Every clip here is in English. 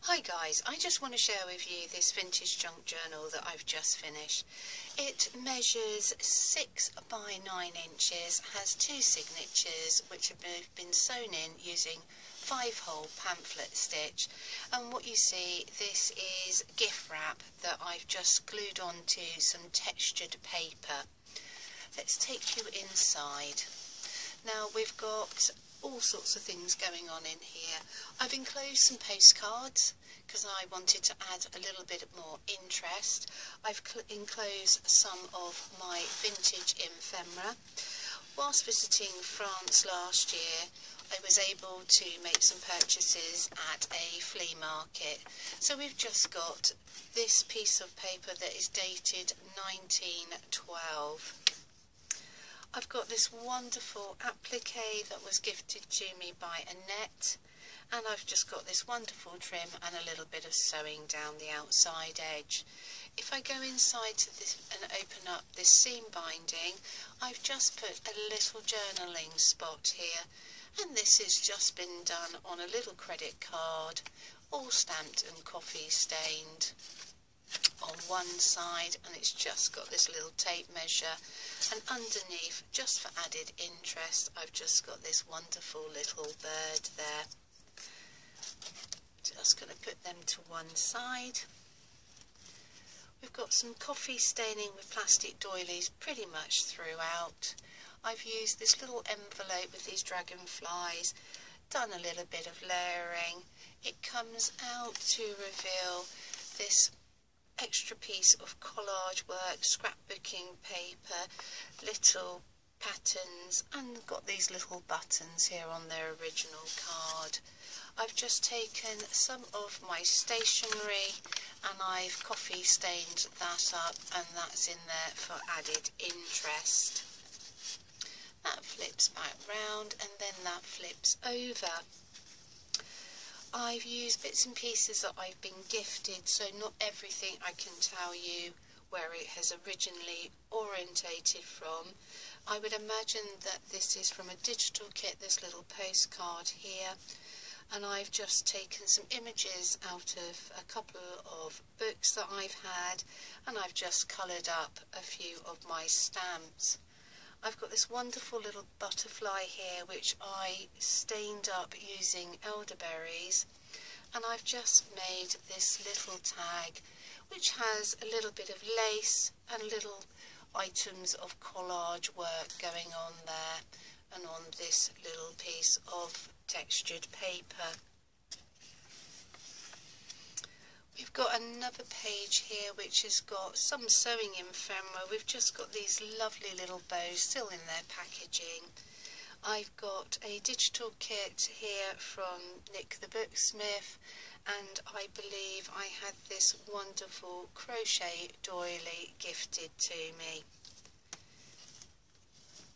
Hi guys, I just want to share with you this vintage junk journal that I've just finished. It measures 6 by 9 inches, has 2 signatures which have been sewn in using 5-hole pamphlet stitch, and what you see, this is gift wrap that I've just glued onto some textured paper. Let's take you inside. Now we've got all sorts of things going on in here. I've enclosed some postcards because I wanted to add a little bit more interest. I've enclosed some of my vintage ephemera. Whilst visiting France last year, I was able to make some purchases at a flea market. So we've just got this piece of paper that is dated 1912. I've got this wonderful applique that was gifted to me by Annette, and I've just got this wonderful trim and a little bit of sewing down the outside edge. If I go inside to this and open up this seam binding, I've just put a little journaling spot here, and this has just been done on a little credit card, all stamped and coffee stained on one side, and it's just got this little tape measure, and underneath, just for added interest, I've just got this wonderful little bird there. Just going to put them to one side. We've got some coffee staining with plastic doilies pretty much throughout. I've used this little envelope with these dragonflies, done a little bit of layering. It comes out to reveal this extra piece of collage work, scrapbooking paper, little patterns, and got these little buttons here on their original card. I've just taken some of my stationery and I've coffee stained that up, and that's in there for added interest. That flips back round and then that flips over. I've used bits and pieces that I've been gifted, so not everything I can tell you where it has originally orientated from. I would imagine that this is from a digital kit, this little postcard here, and I've just taken some images out of a couple of books that I've had, and I've just coloured up a few of my stamps. I've got this wonderful little butterfly here which I stained up using elderberries, and I've just made this little tag which has a little bit of lace and little items of collage work going on there and on this little piece of textured paper. We've got another page here which has got some sewing ephemera. We've just got these lovely little bows still in their packaging. I've got a digital kit here from Nick the Booksmith, and I believe I had this wonderful crochet doily gifted to me.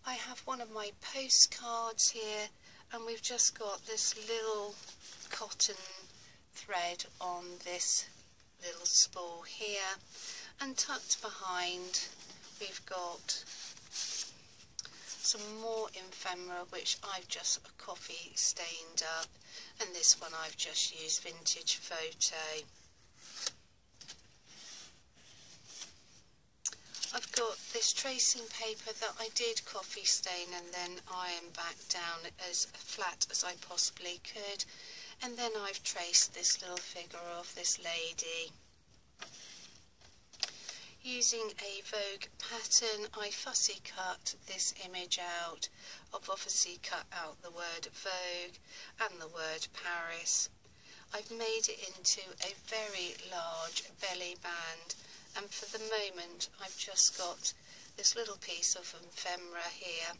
I have one of my postcards here, and we've just got this little cotton thread on this little spool here, and tucked behind we've got some more ephemera which I've just coffee stained up, and this one I've just used vintage photo. I've got this tracing paper that I did coffee stain and then iron back down as flat as I possibly could, and then I've traced this little figure of this lady. Using a Vogue pattern, I fussy cut this image out. I've obviously cut out the word Vogue and the word Paris. I've made it into a very large belly band, and for the moment I've just got this little piece of ephemera here,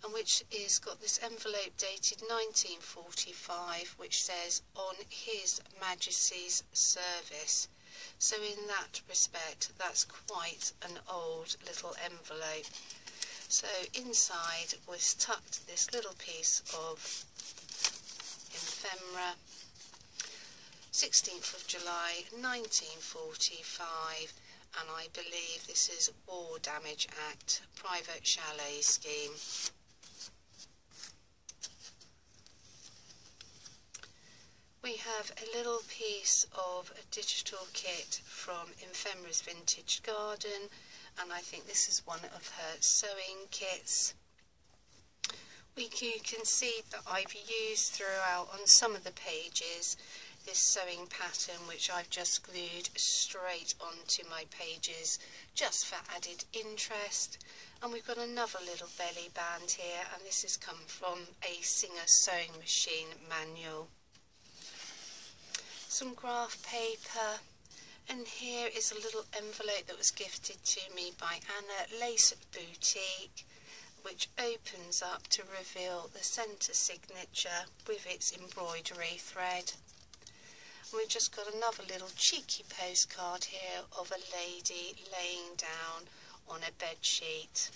and which is got this envelope dated 1945 which says "On His Majesty's Service." So in that respect that's quite an old little envelope. So inside was tucked this little piece of ephemera, 16th of July 1945, and I believe this is War Damage Act, Private Chalet Scheme. We have a little piece of a digital kit from Ephemera's Vintage Garden, and I think this is one of her sewing kits. You can see that I've used throughout on some of the pages this sewing pattern, which I've just glued straight onto my pages just for added interest. And we've got another little belly band here, and this has come from a Singer sewing machine manual. Some graph paper, and here is a little envelope that was gifted to me by Anna Lace Boutique, which opens up to reveal the centre signature with its embroidery thread. We've just got another little cheeky postcard here of a lady laying down on a bed sheet.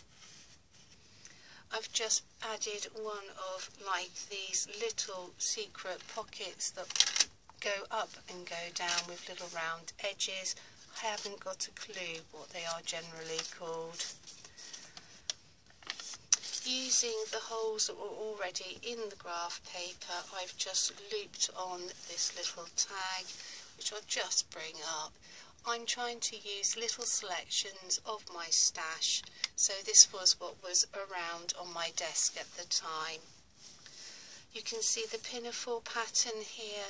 I've just added one of these little secret pockets that go up and go down with little round edges. I haven't got a clue what they are generally called. Using the holes that were already in the graph paper, I've just looped on this little tag, which I'll just bring up. I'm trying to use little selections of my stash, so this was what was around on my desk at the time. You can see the pinafore pattern here,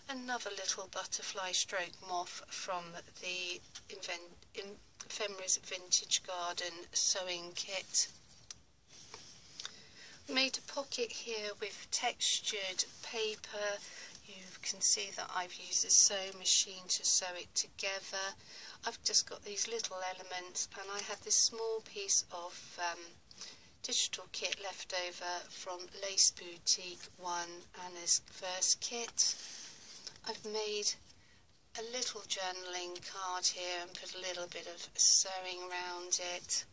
another little butterfly stroke moth from the Ephemera's Vintage Garden sewing kit. Made a pocket here with textured paper. You can see that I've used a sewing machine to sew it together. I've just got these little elements, and I had this small piece of digital kit left over from Lace Boutique 1, Anna's first kit. I've made a little journaling card here and put a little bit of sewing around it.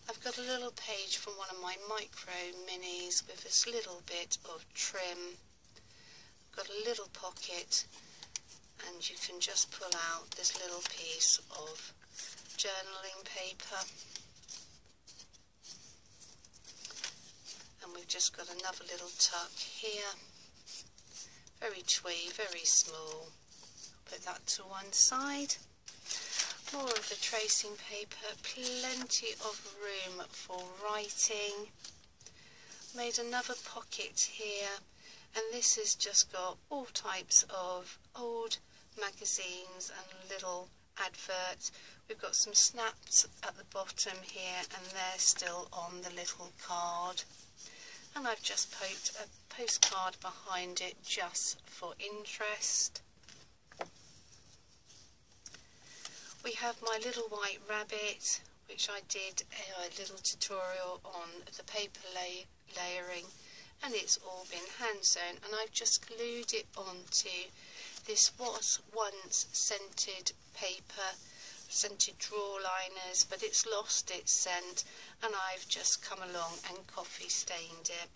I've got a little page from one of my micro minis with this little bit of trim. I've got a little pocket, and you can just pull out this little piece of journaling paper. And we've just got another little tuck here. Very twee, very small. Put that to one side. More of the tracing paper, plenty of room for writing. Made another pocket here, and this has just got all types of old magazines and little adverts. We've got some snaps at the bottom here, and they're still on the little card. And I've just poked a postcard behind it just for interest. We have my little white rabbit, which I did a little tutorial on the paper layering, and it's all been hand sewn, and I've just glued it onto this was once scented paper, scented drawer liners, but it's lost its scent, and I've just come along and coffee stained it.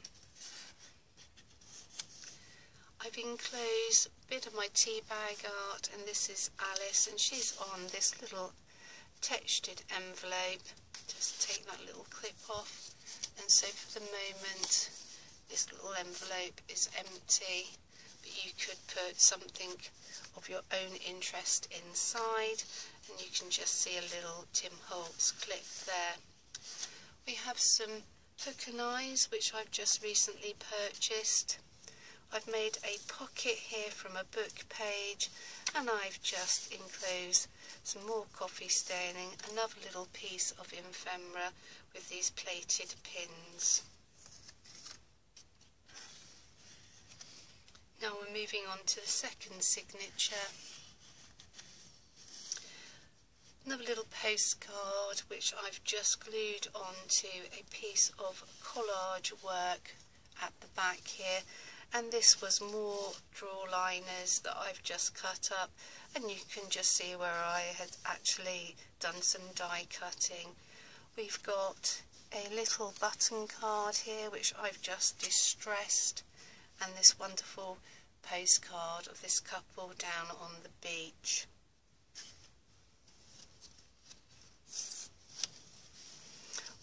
I've enclosed a bit of my tea bag art, and this is Alice, and she's on this little textured envelope. Just take that little clip off, and so for the moment this little envelope is empty, but you could put something of your own interest inside, and you can just see a little Tim Holtz clip there. We have some hook and eyes which I've just recently purchased. I've made a pocket here from a book page, and I've just enclosed some more coffee staining, another little piece of ephemera with these plated pins. Now we're moving on to the second signature. Another little postcard which I've just glued onto a piece of collage work at the back here. And this was more drawer liners that I've just cut up, and you can just see where I had actually done some die cutting. We've got a little button card here which I've just distressed, and this wonderful postcard of this couple down on the beach.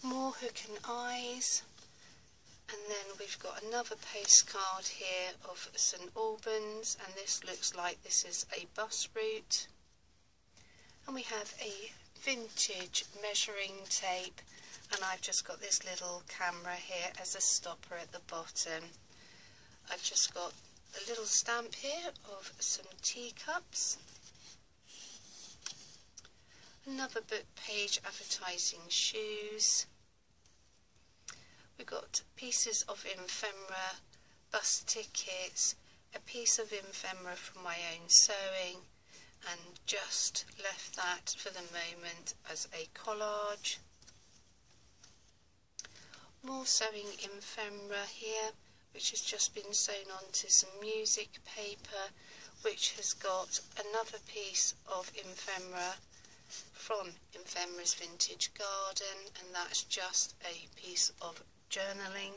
More hook and eyes. And then we've got another postcard here of St Albans, and this looks like this is a bus route. And we have a vintage measuring tape, and I've just got this little camera here as a stopper at the bottom. I've just got a little stamp here of some teacups. Another book page advertising shoes. We've got pieces of ephemera, bus tickets, a piece of ephemera from my own sewing, and just left that for the moment as a collage. More sewing ephemera here, which has just been sewn onto some music paper, which has got another piece of ephemera from Ephemera's Vintage Garden, and that's just a piece of journaling.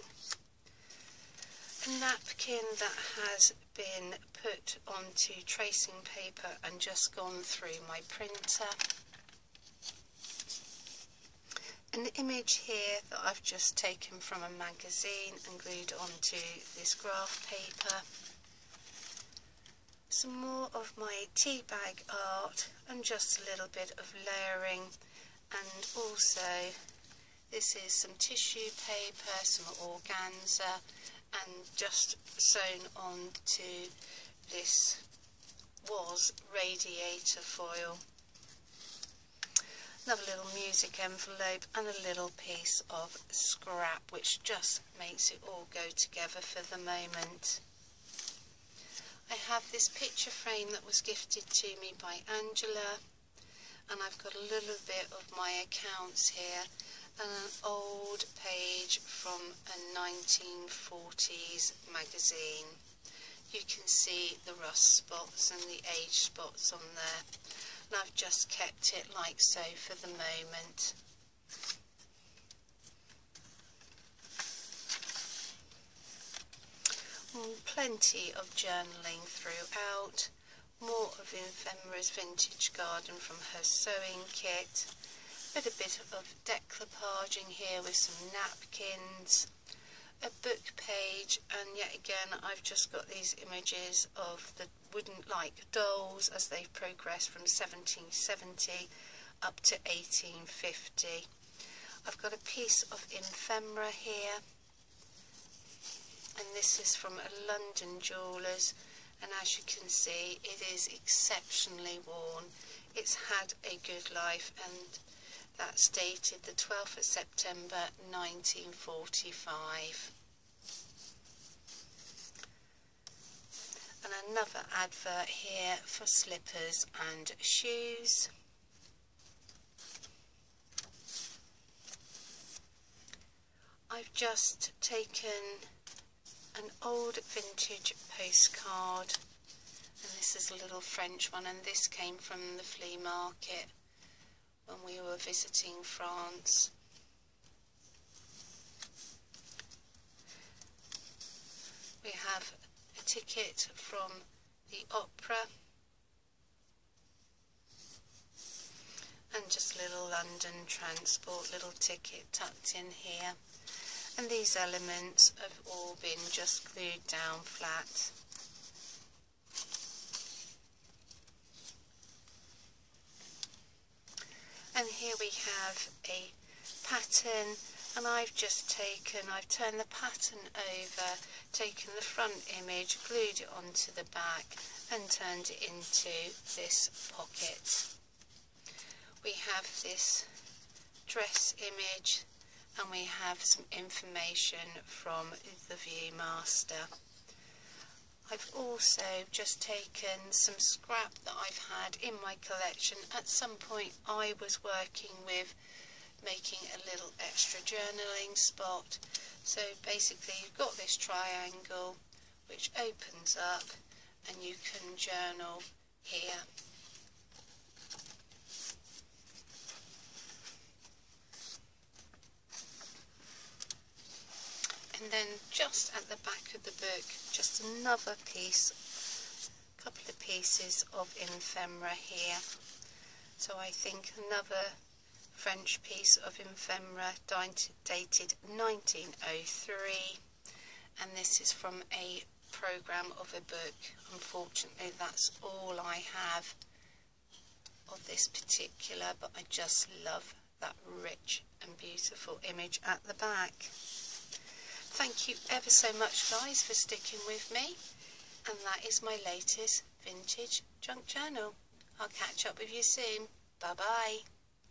A napkin that has been put onto tracing paper and just gone through my printer. An image here that I've just taken from a magazine and glued onto this graph paper. Some more of my tea bag art and just a little bit of layering, and also this is some tissue paper, some organza, and just sewn onto this was radiator foil. Another little music envelope and a little piece of scrap, which just makes it all go together for the moment. I have this picture frame that was gifted to me by Angela, and I've got a little bit of my accounts here and an old page from a 1940s magazine. You can see the rust spots and the age spots on there, and I've just kept it like so for the moment. Plenty of journaling throughout, more of Ephemera's Vintage Garden from her sewing kit, with a bit of decoupaging here with some napkins, a book page, and yet again I've just got these images of the wooden like dolls as they've progressed from 1770 up to 1850. I've got a piece of ephemera here, and this is from a London jeweller's, and as you can see it is exceptionally worn. It's had a good life, and that's dated the 12th of September 1945. And another advert here for slippers and shoes. I've just taken an old vintage postcard, and this is a little French one, and this came from the flea market when we were visiting France. We have a ticket from the opera and just a little London transport little ticket tucked in here. And these elements have all been just glued down flat. And here we have a pattern, and I've turned the pattern over, taken the front image, glued it onto the back and turned it into this pocket. We have this dress image, and we have some information from the Viewmaster. I've also just taken some scrap that I've had in my collection. At some point I was working with making a little extra journaling spot. So basically you've got this triangle which opens up and you can journal here. And then just at the back of the book, just another piece, a couple of pieces of ephemera here. So I think another French piece of ephemera dated 1903, and this is from a programme of a book. Unfortunately, that's all I have of this particular, but I just love that rich and beautiful image at the back. Thank you ever so much, guys, for sticking with me, and that is my latest vintage junk journal. I'll catch up with you soon. Bye bye.